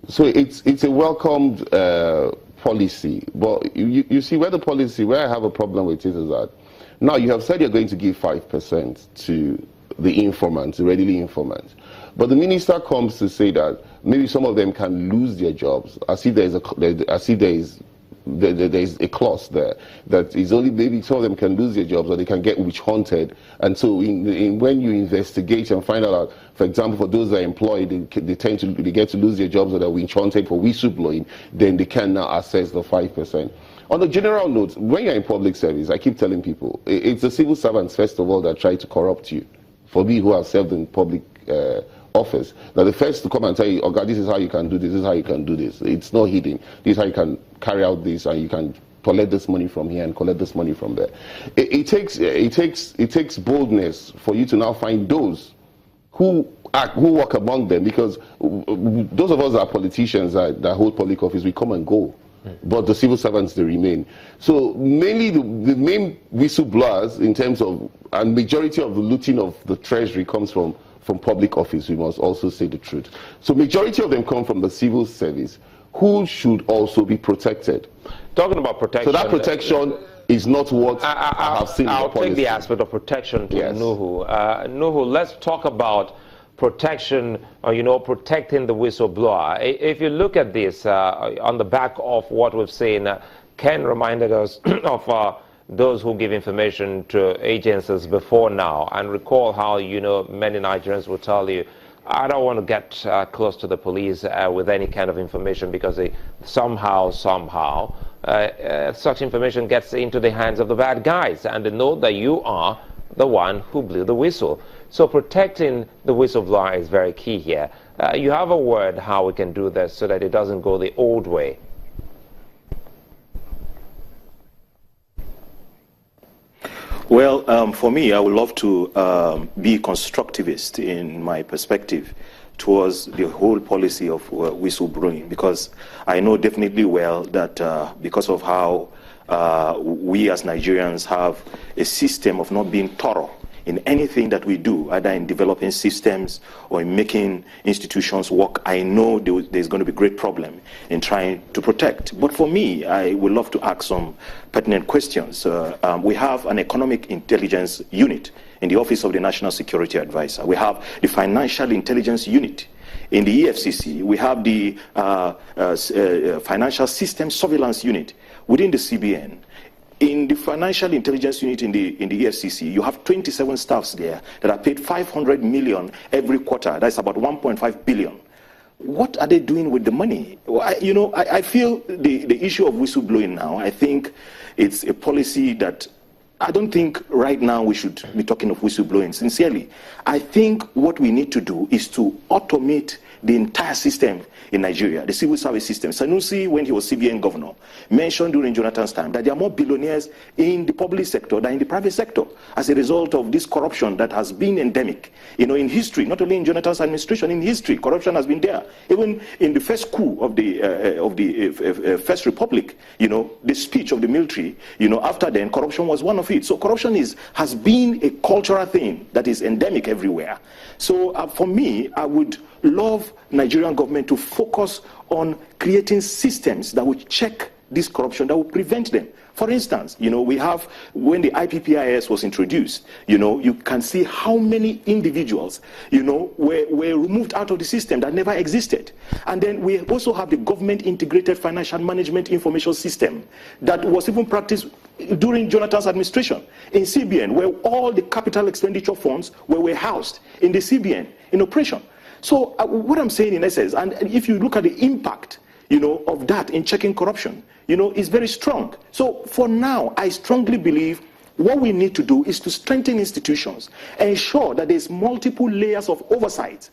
So it's a welcomed policy, but you see where I have a problem with it is that now you have said you're going to give 5% to the informants, the readily informants, but the minister comes to say that maybe some of them can lose their jobs. I see there is a clause there that is only maybe some of them can lose their jobs or they can get witch hunted. And so when you investigate and find out, for example, for those that are employed, they get to lose their jobs or they're witch hunted for whistleblowing, then they can now access the 5%. On the general note, when you're in public service, I keep telling people, it's the civil servants, first of all, that try to corrupt you. For me, who have served in public office, that the first to come and tell you, oh God, this is how you can do this is how you can do this. It's not hidden. This is how you can carry out this, and you can collect this money from here and collect this money from there. It takes boldness for you to now find those who work among them, because those of us that are politicians that hold public office, we come and go. But the civil servants, they remain. So mainly the main whistleblowers in terms of, and majority of the looting of the treasury comes from public office, we must also say the truth. So majority of them come from the civil service, who should also be protected. Talking about protection. So that protection is not what I have seen in the policy. I'll take the aspect of protection to Nuhu. Nuhu, let's talk about protection, protecting the whistleblower. If you look at this on the back of what we've seen, Ken reminded us of those who give information to agencies before now, and recall how, many Nigerians will tell you, I don't want to get close to the police with any kind of information because somehow, such information gets into the hands of the bad guys, and they know that you are the one who blew the whistle. So protecting the whistleblower is very key here. You have a word how we can do this so that it doesn't go the old way. Well, for me, I would love to be constructivist in my perspective towards the whole policy of whistleblowing, because I know definitely well that because of how we as Nigerians have a system of not being thorough in anything that we do, either in developing systems or in making institutions work, I know there's going to be great problem in trying to protect. But for me, I would love to ask some pertinent questions. We have an economic intelligence unit in the Office of the National Security Advisor. We have the Financial Intelligence Unit in the EFCC. We have the Financial System Surveillance Unit within the CBN. In the Financial Intelligence Unit in the EFCC, you have 27 staffs there that are paid 500 million every quarter. That's about 1.5 billion. What are they doing with the money? I feel the issue of whistleblowing now, I think it's a policy that I don't think right now we should be talking of whistleblowing. Sincerely, I think what we need to do is to automate the entire system in Nigeria, the civil service system. Sanusi, when he was CBN governor, mentioned during Jonathan's time that there are more billionaires in the public sector than in the private sector as a result of this corruption that has been endemic. In history, not only in Jonathan's administration, in history, corruption has been there. Even in the first coup of the First Republic, the speech of the military, after then, corruption was one of it. So corruption has been a cultural thing that is endemic everywhere. So for me, I would love Nigerian government to focus on creating systems that will check this corruption, that will prevent them. For instance, we have, when the IPPIS was introduced, you can see how many individuals, were removed out of the system that never existed. And then we also have the Government Integrated Financial Management Information System that was even practiced during Jonathan's administration in CBN, where all the capital expenditure funds were housed in the CBN in operation. So what I'm saying in essence, and if you look at the impact, of that in checking corruption, is very strong. So for now, I strongly believe what we need to do is to strengthen institutions, ensure that there's multiple layers of oversight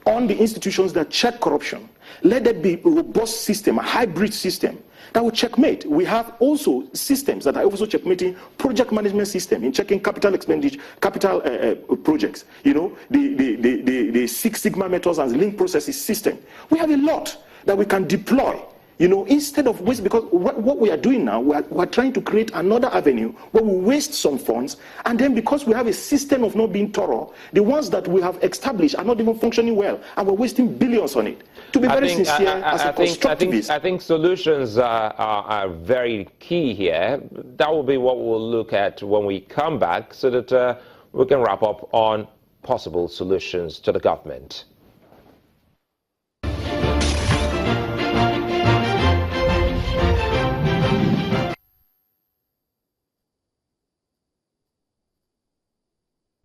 on the institutions that check corruption. Let there be a robust system, a hybrid system that will checkmate. We have also systems that are also checkmating project management system in checking capital expenditure, capital projects. The Six Sigma methods and link processes system. We have a lot that we can deploy. Instead of waste, because what we are doing now, we're trying to create another avenue where we waste some funds, and then because we have a system of not being thorough, the ones that we have established are not even functioning well, and we're wasting billions on it. To be very sincere, as a constructivist. I think solutions are very key here. That will be what we'll look at when we come back, so that we can wrap up on possible solutions to the government.